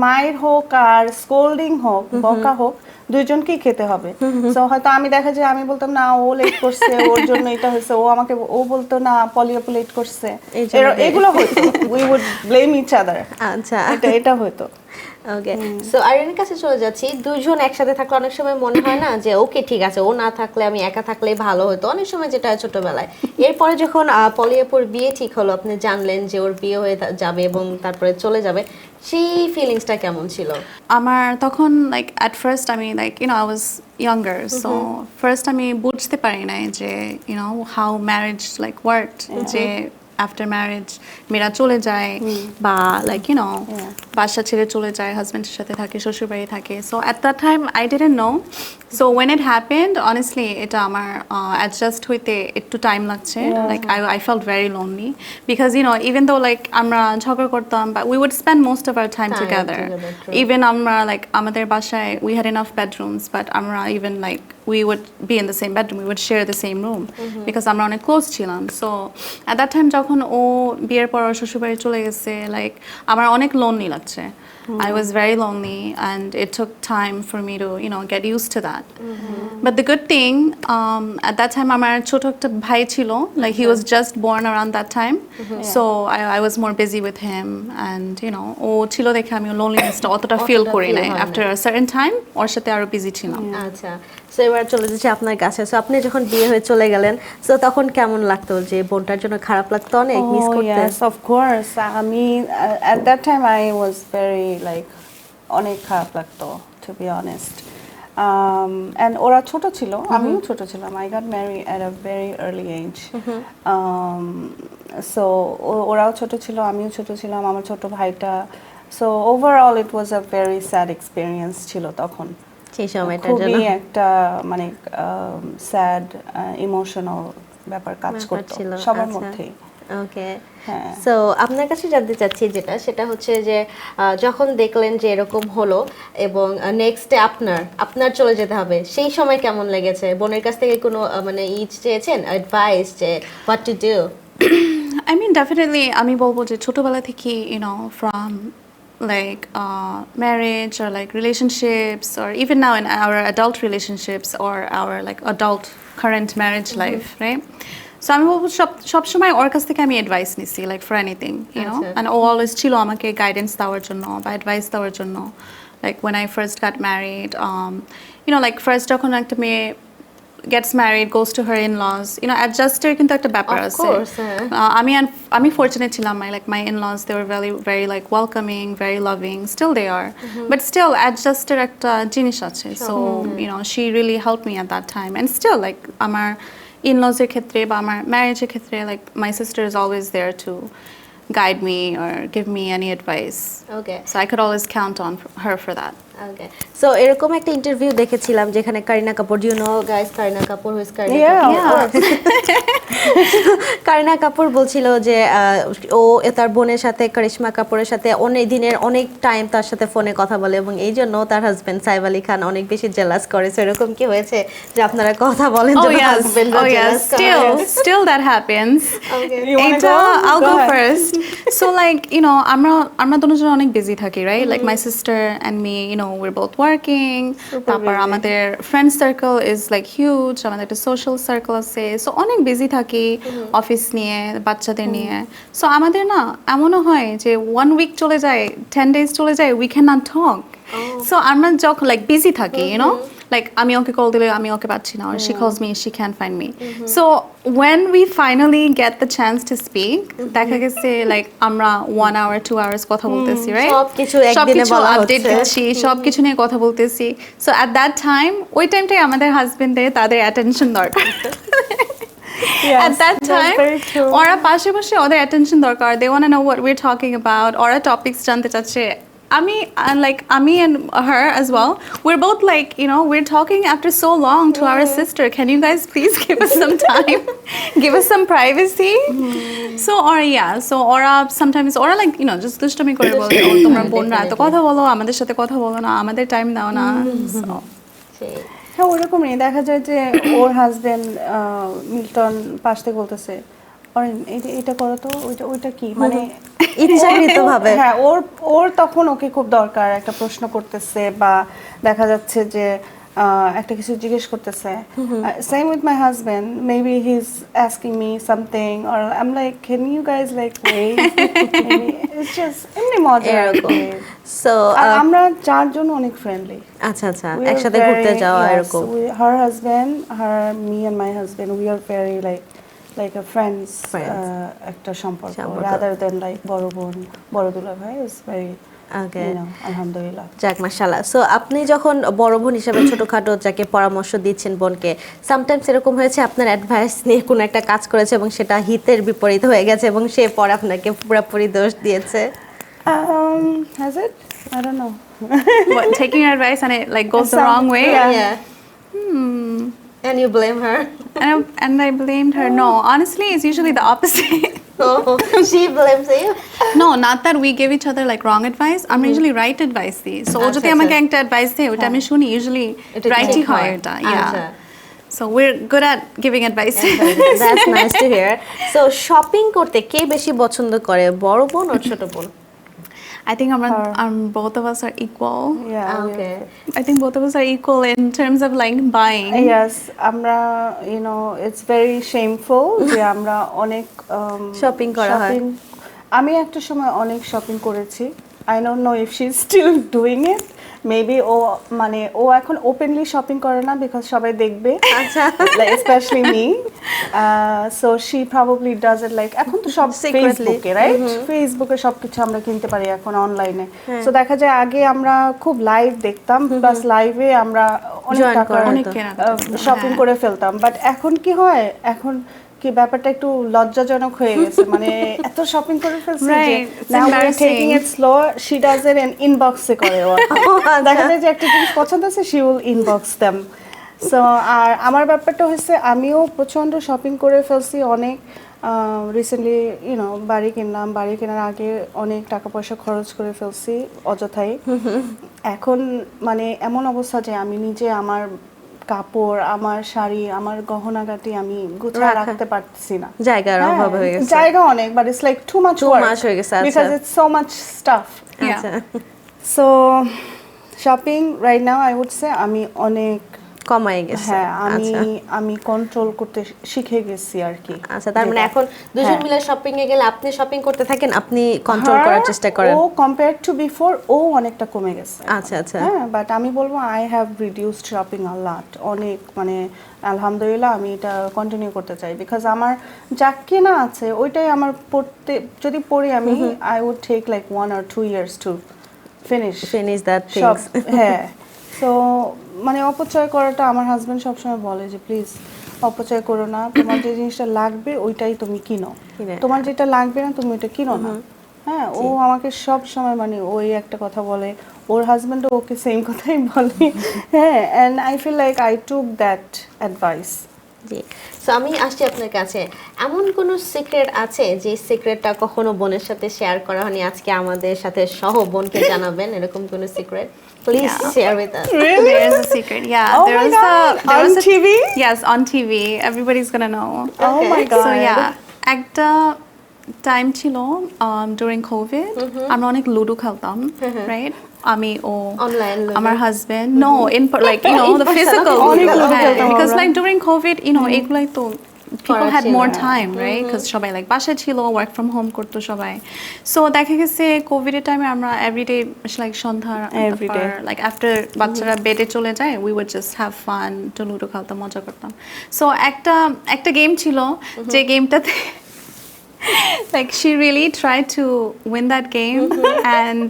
মায়ের হোক আর স্কোল্ডিং হোক, বকা হোক, দুইজনকেই খেতে হবে। সো হয়তো আমি দেখা যায় আমি বলতাম না ও লেট করছে, ওর জন্য এটা হয়েছে, ও বলতো না পলি আপু লেট করছে, এগুলো হতো, we would blame each other. আচ্ছা, এটা হতো। ওকে, সো আইরিনের কাছে চলে যাচ্ছি। দুইজন একসাথে থাকলে অনেক সময় মনে হয় না যে ওকে ঠিক আছে, ও না থাকলে আমি একা থাকলেই ভালো হতো, অনেক সময় যেটা হয় ছোটবেলায়। এরপরে যখন পলিয়াপুর বিয়ে ঠিক হলো, আপনি জানলেন যে ওর বিয়ে হয়ে যাবে এবং তারপরে চলে যাবে, সেই ফিলিংসটা কেমন ছিল? আমার তখন like at first আমি like you know I was younger, so first আমি বুঝতে পারি নাই যে you know how marriage like worked, যে after marriage মেয়েরা চলে যায় বা like you know বাসা ছেড়ে চলে যায়, হাজবেন্ডের সাথে থাকে, শ্বশুর বাড়ি থাকে, so at that time I didn't know, so when it happened honestly এটা আমার adjust হইতে একটু টাইম লাগছে, like I felt very lonely because you know even though like আমরা ঝগড়া করতাম but we would spend most of our time together. Even আমরা like আমাদের বাসায় we had enough bedrooms, but আমরা even like we would be in the same bedroom, we would share the same room because আমরা অনেক close ছিলাম, so at that time যখন ও বিয়ের পর শ্বশুর বাড়ি চলে গেছে like আমার অনেক lonely লাগছে, I was very lonely and it took time for me to you know get used to that. But the good thing at that time আমার ছোট একটা ভাই ছিল, like he was just born around that time, so I was more busy with him and you know ও ছিল দেখে আমি loneliness-টা অতটা feel করি নাই, after a certain time ওর সাথে আরো বিজি ছিলাম। আচ্ছা, সো এবার চলে যাচ্ছে আপনার কাছে। সো আপনি যখন বিয়ে হয়ে চলে গেলেন, সো তখন কেমন লাগতো? যে বোনটার জন্য খারাপ লাগতো অনেক, মিস করতে? Yes, of course. I mean, at that time I was very like অনেক খারাপ লাগতো to be honest. And ওরা ছোট ছিল, আমিও ছোট ছিলাম. I got married at a very early age. So ওরাও ছোট ছিল, আমিও ছোট ছিলাম, আমার ছোট ভাইটা. So overall it was a very sad experience ছিল তখন. সেই সময়টার জন্য খুবই একটা মানে sad emotional ব্যাপার কাজ করতো সবার মধ্যেই. ওকে, সো আপনার কাছে জানতে চাচ্ছি যেটা সেটা হচ্ছে যে যখন দেখলেন যে এরকম হলো এবং নেক্সট ডে আপনার চলে যেতে হবে, সেই সময় কেমন লেগেছে? বোনের কাছ থেকে কোনো মানে চেয়েছেন অ্যাডভাইস যে what to do? I mean, definitely আমি বলবো যে ছোটবেলা থেকে from like marriage or like relationships or even now in our adult relationships or our like adult current marriage life, right? So আমি বলবো সব সময় ওর কাছ থেকে আমি অ্যাডভাইস নিছি like for anything, and always ছিল আমাকে গাইডেন্স দেওয়ার জন্য বা অ্যাডভাইস দেওয়ার জন্য. Like when I first got married, like first যখন একটা মেয়ে gets married, goes to her in-laws, adjuster কিন্তু একটা ব্যাপার আছে. Of course, আমি fortunate ছিলাম, my in-laws, they were very very like welcoming, very loving, still they are, but still adjuster একটা জিনিস আছে. So she really helped me at that time, and still like আমার in-laws এর ক্ষেত্রে বা আমার marriage এর ক্ষেত্রে like my sister is always there to guide me or give me any advice. Okay, so I could always count on her for that. Okay, so এরকম একটা interview দেখেছিলাম যেখানে Kareena Kapoor, do you know guys Kareena Kapoor? who is Kareena Kapoor? Kareena Kapoor বলছিল যে ও তার বোনের সাথে করিশ্মা কাপুরের সাথে অনেক দিনের অনেক টাইম তার সাথে ফোনে কথা বলে এবং এই জন্য তার হাজবেন্ড সাইফ আলী খান অনেক বেশি জেলাস করে. সো এরকম কি হয়েছে যে আপনারা কথা বলেন যে হাজবেন্ড জেলাস করে? Still that happens. Okay. I'll go first. So like আমরা দুজন অনেক বিজি থাকি, right? Like my sister and me, we're both working. তারপর আমাদের friend circle is like huge. আমাদের একটা social circle আছে. So অনেক বিজি থাকি অফিস নিয়ে, বাচ্চাদের নিয়ে. So আমাদের না এমনও হয় যে 1 week চলে যায়, 10 days চলে যায়, we cannot talk. So আমরা যখন like busy থাকি, like আমি ওকে কল দিলে আমি ওকে পাচ্ছি না, or she calls me, she can't find me. So when we finally get the chance to speak, দেখা গেছে like আমরা 1 hour 2 hours কথা বলতেছি, right? সবকিছু একদিনে বলা হচ্ছে, আপডেট দিচ্ছি, সবকিছু নিয়ে কথা বলতেছি. So at that time, ওই টাইমটাই আমাদের হাজবেন্ডদের তাদের অ্যাটেনশন দরকার. Yes, at that time ওরা পাশে বসে ওদের অ্যাটেনশন দরকার. They want to know what we're talking about. ওরা টপিকস জানতে চাচ্ছে. আমি and her as well, we're both like, we're talking after so long to our sister. Can you guys please give us some time? Give us some privacy? So ওরা sometimes ওরা like, just দুষ্টুমি করে বলে, তোমরা বোনরা এত কথা বলো, আমাদের সাথে কথা বলো না, আমাদের টাইম দাও না. হ্যাঁ, ওরকমই দেখা যায় যে ওর হাজবেন্ড মিল্টন পাশ থেকে বলতেছে, এটা করো তো, ওইটা কি, মানে ইচ্ছাকৃতভাবে. হ্যাঁ, ওর তখন ওকে খুব দরকার, একটা প্রশ্ন করতেছে বা দেখা যাচ্ছে যে একটা কিছু জিজ্ঞেস করতেছে. Same with my husband, maybe he is asking me something or I am like, can you guys like wait, it's just এমনি মজা. সো আমরা চারজন অনেক ফ্রেন্ডলি. আচ্ছা একসাথে ঘুরতে যাওয়া এরকম. Her husband, me and my husband, we are very like a friends. একটা সম্পর্ক, rather than like বড় বোন বড় দুলা ভাই. is very আলহামদুলিল্লাহ. যাক, মাশাআল্লাহ. সো আপনি যখন বড় বোন হিসেবে ছোটখাটো যাকে পরামর্শ দিচ্ছেন বোনকে, সামটাইমস এরকম হয়েছে আপনার অ্যাডভাইস নিয়ে কোনো একটা কাজ করেছে এবং সেটা হিতের বিপরীত হয়ে গেছে এবং সে পরে আপনাকে পুরোপুরি দোষ দিয়েছে? Has it? I don't know. What, taking your advice and it like goes the wrong way? And you blame her? And I blamed her. No, honestly, it's usually the opposite. Oh, she blames you? No, not that we give each other like wrong advice. I'm usually right advice দিই. So ও যদি আমাকে একটা advice দেয়, ওটা আমি শুনি, usually rightই হয় এটা. Yeah. So we're good at giving advice. That's nice to hear. So shopping করতে কে বেশি পছন্দ করে, বড় বোন আর ছোট বোন? I think both of us are equal. Yeah. Okay. I think both of us are equal in terms of like buying. Yes, আমরা it's very shameful যে আমরা অনেক শপিং করা হয়. আমি একটা সময় অনেক শপিং করেছি. I don't know if she's still doing it. Maybe ও মানে ও এখন ওপেনলি শপিং করে না বিকজ সবাই দেখবে আচ্ছা specially me so she probably does it like এখন তো সব ফেসবুকে রাইট ফেসবুকে সবকিছু আমরা কিনতে পারি এখন অনলাইনে সো দেখা যায় আগে আমরা খুব লাইভ দেখতাম প্লাস লাইভে আমরা অনেক টাকা শপিং করে ফেলতাম বাট এখন কি হয় এখন কি ব্যাপারটা একটু লজ্জাজনক হয়ে গেছে মানে এত শপিং করে ফেলছে যে now we are taking it slow she does it in ইনবক্সে করে ও দেখা যায় যে একটা জিনিস পছন্দ আছে she will inbox them so আর আমার ব্যাপারটা হচ্ছে আমিও প্রচন্ড শপিং করে ফেলছি অনেক রিসেন্টলি ইউনো বাড়ি কিনলাম বাড়ি কেনার আগে অনেক টাকা পয়সা খরচ করে ফেলছি অযথাই এখন মানে এমন অবস্থা যে আমি নিজে আমার কাপড় আমার শাড়ি আমার গহনাগাটি আমি গুছিয়ে রাখতে পারতেছি না জায়গার অভাব হয়ে গেছে জায়গা অনেক but it's like too much হয়ে গেছে because it's so much stuff আচ্ছা so shopping right now I would say আমি অনেক কমাই গেছে হ্যাঁ আমি কন্ট্রোল করতে শিখে গেছি আর কি আচ্ছা তার মানে এখন দুজন মিলে শপিং এ গেলে আপনি শপিং করতে থাকেন আপনি কন্ট্রোল করার চেষ্টা করেন ও কম্পেয়ার টু বিফোর ও অনেকটা কমে গেছে আচ্ছা আচ্ছা হ্যাঁ বাট আমি বলবো আই হ্যাভ রিডিউসড শপিং আ লট অনেক মানে আলহামদুলিল্লাহ আমি এটা কন্টিনিউ করতে চাই বিকজ আমার যা কেনা আছে ওইটাই আমার পড়তে যদি পড়ি আমি I would take like 1 or 2 years to finish that things হ্যাঁ সো মানে অপচয় করাটা আমার হাজবেন্ড সবসময় বলে যে প্লিজ অপচয় করো না তোমার যে জিনিসটা লাগবে ওইটাই তুমি কিনো তোমার যেটা লাগবে না তুমি ওটা কিনো না হ্যাঁ ও আমাকে সব সময় মানে ওই একটা কথা বলে ওর হাজবেন্ডও ওকে সেম কথাই বলে হ্যাঁ and I feel like I took that advice জি সো আমি আসছি আপনার কাছে এমন কোনো সিক্রেট আছে যে সিক্রেটটা কখনো বোনের সাথে শেয়ার করা হয়নি আজকে আমাদের সাথে সহ বোনকে জানাবেন এরকম কোনো secret please share with us There is a secret. Yeah, Oh there my was God. there On was a, TV? Yes, on TV. Everybody's gonna know. Oh my god So yeah, একটা time ছিল during COVID আমরা অনেক ludo খেলতাম right আমি ও online আমার husband no in like you know the physical অনেক ludo হ্যাঁ, খেলতাম because আমরা। like during COVID you know এগুলাই তো people had ছিল, more হ্যাঁ। time right because সবাই like বাসায় ছিল work from home করতো সবাই so দেখা গেছে কোভিড এর টাইমে আমরা everyday like সন্ধ্যা Every day. like after বাচ্চারা বেডে চলে যায় we would just have fun to ludo খেলতাম মজা করতাম so একটা গেম ছিল যে গেমটাতে like she really tried to win that game and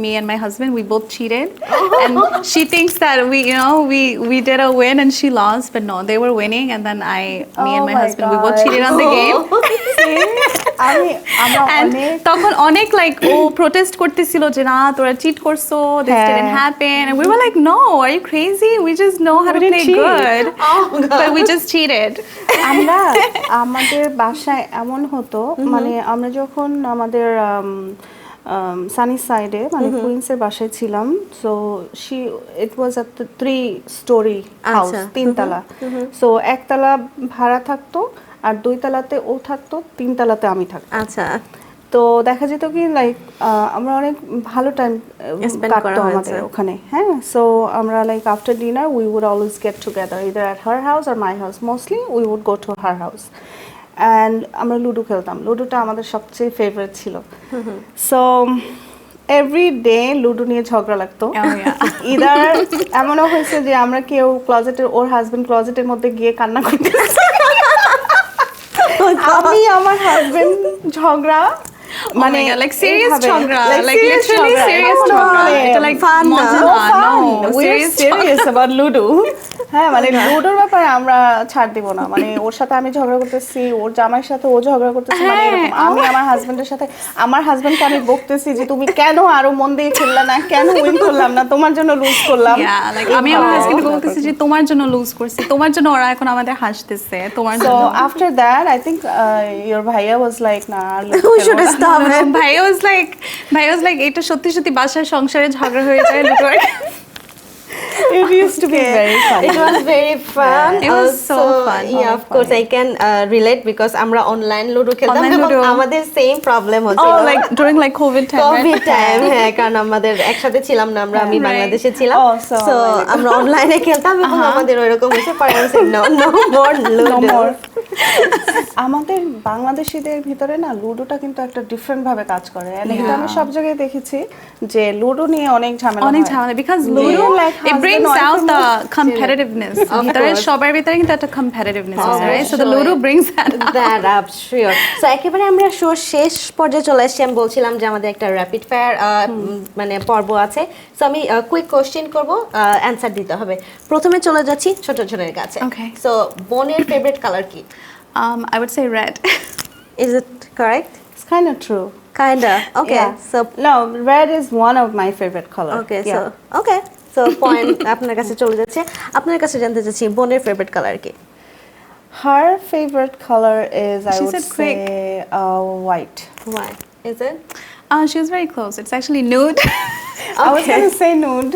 me and my husband we both cheated and she thinks that we did a win and she lost but no they were winning and then me and Oh my my husband we both God. cheated on the game আমরা and অনেক তখন অনেক like ও protest করতেছিল যে না তোরা cheat করছো this হ্যাঁ। didn't happen and we were like no are you crazy we just know how to didn't play cheat. good but we just cheated আমরা আমাদের বাসায় এমন হতো মানে আমরা যখন আমাদের সানি সাইডে মানে কুইন্সের বাসায় ছিলাম so it was a 3-story house তিনতলা সো একতলা ভাড়া থাকতো আর দুইতলাতে ও থাকতো তিনতলাতে আমি থাকতাম আচ্ছা তো দেখা যেত কি লাইক আমরা অনেক ভালো টাইম Spend কাটতো করা আমাদের হয়েছে। ওখানে হ্যাঁ সো আমরা like after dinner we would always get together either at her house or my house mostly we would go to her house and আমরা লুডো খেলতাম লুডোটা আমাদের সবচেয়ে ফেভারিট ছিল সো এভরি ডে লুডো নিয়ে ঝগড়া লাগতো ইদার এমনও হয়েছে যে আমরা কেউ ক্লজেটের ওর হাজবেন্ড ক্লজেটের মধ্যে গিয়ে কান্না করতে আমি আমার হাজবেন্ড ঝগড়া মানে like serious এইভাবে, ঝগড়া like serious literally ঝগড়া, serious এমন ঝগড়া মানে এটা like fun না, মজা no না fun. no We are serious serious about Ludo. হ্যাঁ মানে লুডোর ব্যাপারে আমরা ছাড় দিব না মানে ওর সাথে আমি ঝগড়া করতেছি ওর জামাইয়ের সাথে ও ঝগড়া করতেছে মানে এরকম আমি আমার হাজবেন্ডের সাথে আমার হাজবেন্ডকে আমি বকতেছি যে তুমি কেন আরো মন দিয়ে খেললা না কেন উইন করলাম না তোমার জন্য লুজ করলাম yeah like আমি আমার হাজবেন্ডকে বলতেছি যে তোমার জন্য লুজ করছি তোমার জন্য ওরা এখন আমাদের হাসতেছে তোমার So জন্য after that I think your ভাইয়া was like না We should stop it. ভাই was like এটা সত্যি সত্যি বাসার সংসারে ঝগড়া হয়ে যায় দুটো it used to be very fun It was very fun. It was so fun. Yeah, of course I can relate because আমরা অনলাইন লুডো খেলতাম Online এবং Ludo. আমাদের সেম প্রবলেম হচ্ছিল oh like during like covid time Covid right? Time হ্যাঁ কারণ আমাদের একসাথে ছিলাম না আমরা আমি Right. বাংলাদেশে ছিলাম Oh, so সো আমরা অনলাইনে খেলতাম এবং আমাদের ওইরকম হয়েছে পরে no more no ludo more আমাদের বাংলাদেশীদের ভিতরে না লুডোটা কিন্তু একটা ডিফারেন্ট ভাবে কাজ করে and এটা আমি সব জায়গায় দেখেছি যে লুডো নিয়ে অনেক ঝামেলা হয় because Ludo it brings out the competitiveness ভিতরে সবার ভিতরে কিন্তু একটা competitiveness আছে right so the Ludo brings that up sure so একেবারে আমরা শো শেষ পর্যায়ে চলে আসছি আমি বলছিলাম যে আমাদের একটা র‍্যাপিড ফায়ার মানে পর্ব আছে সো আমি কুইক কোশ্চেন করব অ্যানসার দিতে হবে প্রথমে চলে যাচ্ছি ছোট ছোটের কাছে সো বোনের ফেভারিট কালার কি I would say red is it correct it's kind of true kinda okay so no red is one of my favorite color okay so point আপনার কাছে চলে যাচ্ছে আপনার কাছে জানতে চাচ্ছি বোনের ফেভারিট কালার কি her favorite color is I would say white why is it she was very close it's actually nude I was going to say nude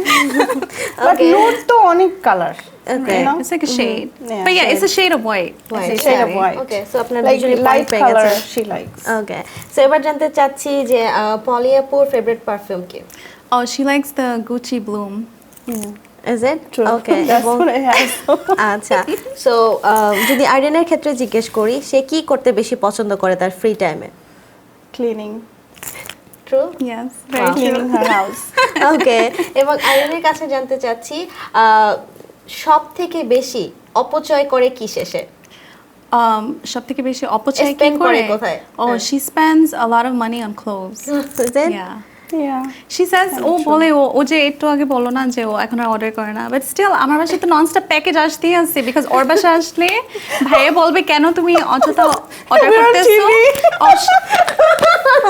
but nude to onik color okay it's like a shade but yeah it's a shade of white it's a shade of white okay so আপনার like light color she likes okay so এবার জানতে চাচ্ছি যে পলি আপুর favourite perfume কি oh she likes the Gucci Bloom is it true okay that's what I have আচ্ছা so যদি আইরিনের ক্ষেত্রে জিজ্ঞেস করি সে কি করতে বেশি পছন্দ করে তার ফ্রি টাইমে cleaning true yes very cleaning her house okay এবং আইরিনের কাছে জানতে চাচ্ছি সব থেকে বেশি অপচয় করে কি শেষে সব থেকে বেশি অপচয় কি করে oh she spends a lot of money on clothes yeah she says ও বলে ও যে একটু আগে বললো না যে ও এখন আর অর্ডার করে না বাট স্টিল আমার বাসায় তো ননস্টপ প্যাকেজ আসতেই আছে বিকজ ওর বাসায় আসলে ভাইয়া বলবে কেন তুমি অযথা অর্ডার করতেছো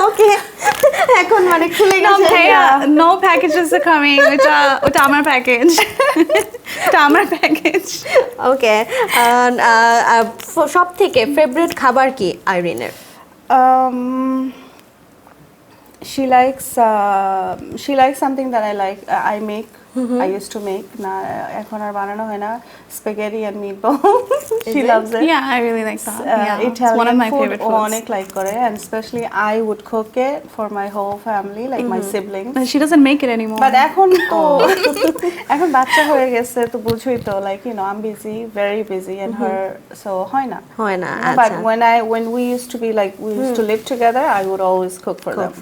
ওকে এখন মানে খুলে গেছে ভাইয়া নো প্যাকেজেস আর কামিং ওটা আমার প্যাকেজ এটা আমার প্যাকেজ ওকে সব থেকে ফেভারিট খাবার কি আইরিনের she likes something that I make I used to make na ekhon ar banano hoy na spaghetti and meatballs she loves it yeah I really like that yeah Italian it's one of my favorite foods onek like kore and especially I would cook it for my whole family like my siblings but she doesn't make it anymore but ekhon bachcha hoye geche to bujhoi to like you know I'm busy very busy and her so hoy na but when we used to be like we used to live together I would always cook for them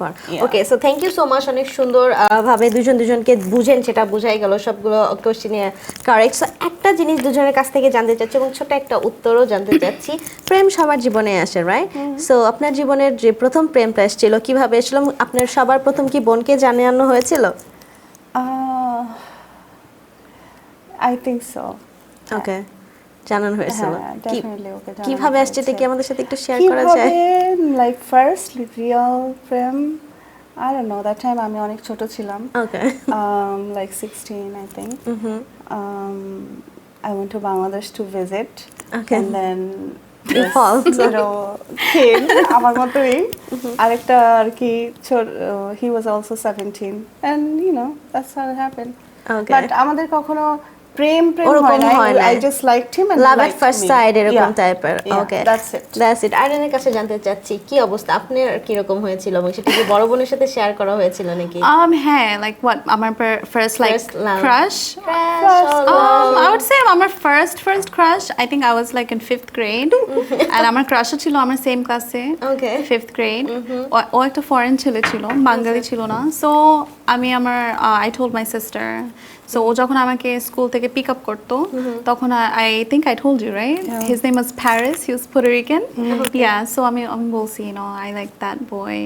okay so thank you so much অনেক সুন্দর ভাবে দুজন দুজনকে বুঝেন সেটা বুঝাই গেল সবগুলো কোশ্চেনে কারেক্ট সো একটা জিনিস দুজনের কাছ থেকে জানতে চাচ্ছি এবং ছোট একটা উত্তরও জানতে চাচ্ছি প্রেম সবার জীবনে আসে রাইট সো আপনার জীবনের যে প্রথম প্রেমটা এসেছিল কিভাবে এসেছিল আপনার সবার প্রথম কি বোনকে জানানো হয়েছিল I think so ওকে জানানো হয়েছিল কিভাবে আসছে এটা কি আমাদের সাথে একটু শেয়ার করা যায় like first real Prem I don't know that time আমি অনেক ছোট ছিলাম okay like 16 I think I went to Bangladesh to visit and then kid আমার মতই আরেকটা আর কি he was also 17 and you know that's how it happened but আমাদের কখনো প্রেম হয় না I just liked him and love at first sight এরকম টাইপের okay that's it আইরিনের কাছে জানতে চাচ্ছি কি অবস্থা আপনার কি রকম হয়েছিল এবং সেটা কি বড় বোনের সাথে শেয়ার করা হয়েছিল নাকি হ্যাঁ like what আমার first like crush I would say আমার first crush I think I was like in 5th grade and আমার crush ছিল আমার same ক্লাসে okay 5th grade ও একটা ফরেন ছেলে ছিল বাঙালি ছিল না so আমি আমার I told my sister so ও যখন আমাকে স্কুল থেকে পিক আপ করতো তখন I think I told you right his name was Paris he was Puerto Rican yeah so আমি বলছি you know I like that boy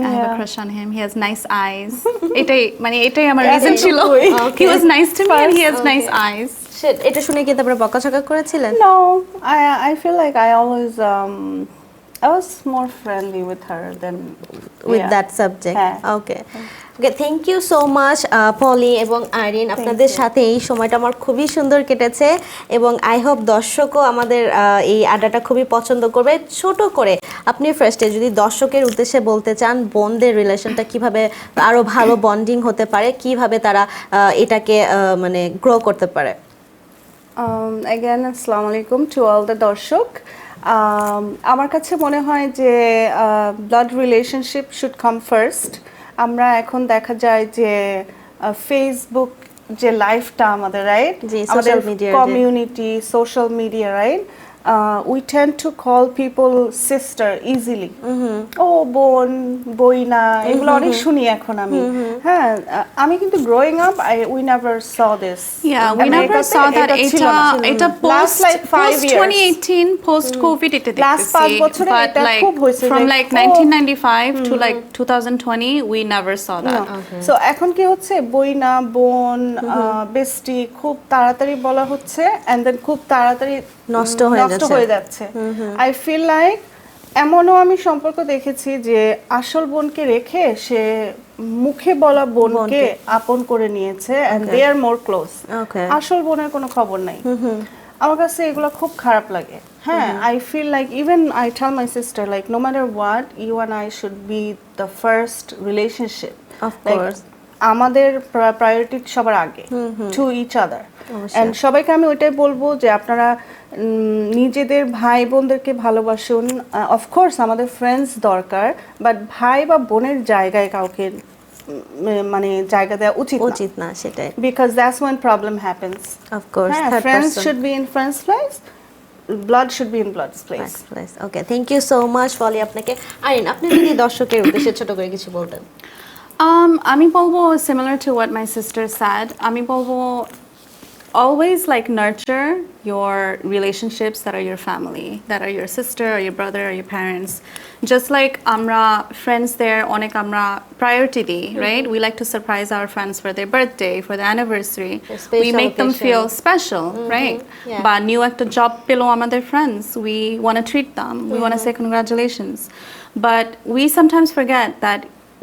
I have a crush on him he has nice eyes এটাই আমার reason ছিল he was nice to me and he has nice eyes এটা শুনে কি তারপরে বকাঝকা করেছিলেন no I feel like I always I was more friendly with her than with that subject okay thank you so much Polly এবং Irene আপনাদের সাথে এই সময়টা আমার খুবই সুন্দর কেটেছে এবং আই হোপ দর্শকও আমাদের এই আড্ডাটা খুবই পছন্দ করবে ছোট করে আপনি ফার্স্টে যদি দর্শকের উদ্দেশ্যে বলতে চান বোনদের রিলেশনটা কিভাবে আরো ভালো বন্ডিং হতে পারে কিভাবে তারা এটাকে মানে গ্রো করতে পারে again আসসালামু আলাইকুম টু অল দ্য দর্শক আমার কাছে মনে হয় যে blood relationship should come first আমরা এখন দেখা যায় যে ফেসবুক যে লাইফটা আমাদের রাইট আমাদের community social media right we tend to call people sister easily. ও বোন বইনা এগুলো অনেক শুনি এখন আমি হ্যাঁ আমি কিন্তু growing up we never saw this. Yeah, we never saw that. এটা post like 5 years 2018 post covid এটা দেখতেছি last 5 বছরে এটা খুব হইছে from like 1995 to like 2020 we never saw that. So এখন কি হচ্ছে বইনা বোন বেস্টি খুব তাড়াতাড়ি বলা হচ্ছে and then খুব তাড়াতাড়ি নষ্ট হয়ে যাচ্ছে I feel like এমনও আমি সম্পর্ক দেখেছি যে আসল বোনকে রেখে সে মুখে বলা বোনকে আপন করে নিয়েছে and they are more close. আসল বোনের কোনো খবর নাই আমার কাছে এগুলো খুব খারাপ লাগে হ্যাঁ I feel like even I tell my sister like no matter what you and I should be the first relationship of course আমাদের প্রায়োরিটি সবার আগে to each other and সবাইকে আমি ওইটাই বলবো যে আপনারা নিজেদের ভাই বোনদেরকে ভালোবাসুন অফ কোর্স আমাদের ফ্রেন্ডস দরকার বাট ভাই বা বোনের জায়গায় কাউকে মানে জায়গা দেওয়া উচিত না সেটাই because that's when problem happens of course friends should be in friends place blood should be in blood's place. Okay, thank you so much ফলি আপনাকে আইন আপনি যদি দর্শকের উদ্দেশ্যে ছোট করে কিছু বলতেন আমি বলবো similar to what my sister said আমি বলবো always like nurture your relationships that are your family, that are your sister or your brother or your parents. Just like amra friends there onek amra priority di, right? We like to surprise our friends for their birthday, for their anniversary. We make them feel special, right? But new ekta job pelo amader friends, we want to treat them. We want to say congratulations. But we sometimes forget that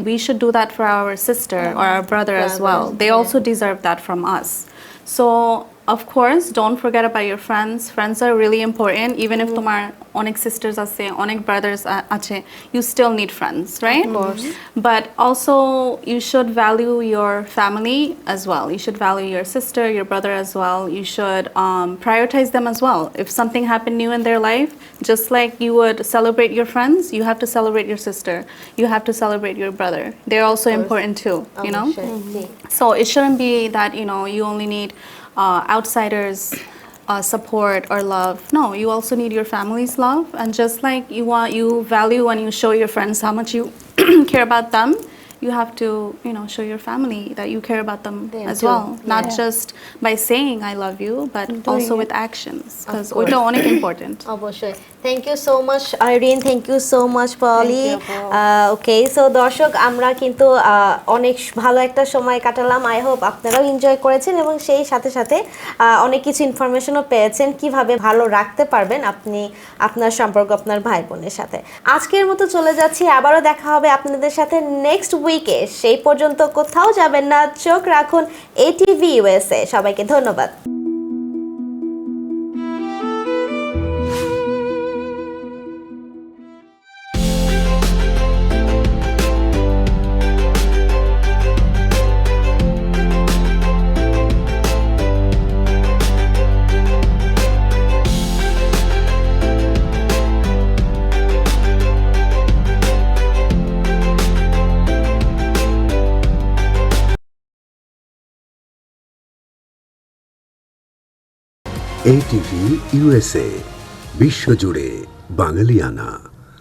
we should do that for our sister or our brother as well. They also deserve that from us. So, of course, don't forget about your friends. Friends are really important. Even if tomar onek sisters ase, onek brothers ache, you still need friends, right? Of course. But also, you should value your family as well. You should value your sister, your brother as well. You should prioritize them as well. If something happened new in their life, just like you would celebrate your friends, you have to celebrate your sister. You have to celebrate your brother. They're also important too, you know? So it shouldn't be that, you know, you only need outsiders support or love. No, you also need your family's love, and just like you value when you show your friends how much you care about them, you have to, you know, show your family that you care about them as well. Not just by saying I love you, but also with actions, because ওইটা অনেক important. অবশ্যই thank you so much Irene thank you so much Poly okay so দর্শক আমরা কিন্তু অনেক ভালো একটা সময় কাটালাম আই হোপ আপনারাও এনজয় করেছেন এবং সেই সাথে সাথে অনেক কিছু ইনফরমেশনও পেয়েছেন কিভাবে ভালো রাখতে পারবেন আপনি আপনার সম্পর্ক আপনার ভাই বোনের সাথে আজকের মতো চলে যাচ্ছি আবারও দেখা হবে আপনাদের সাথে নেক্সট উইকে সেই পর্যন্ত কোথাও যাবেন না চোখ রাখুন ATV USA সবাইকে ধন্যবাদ ATV USA বিশ্বজুড়ে বাঙালিয়ানা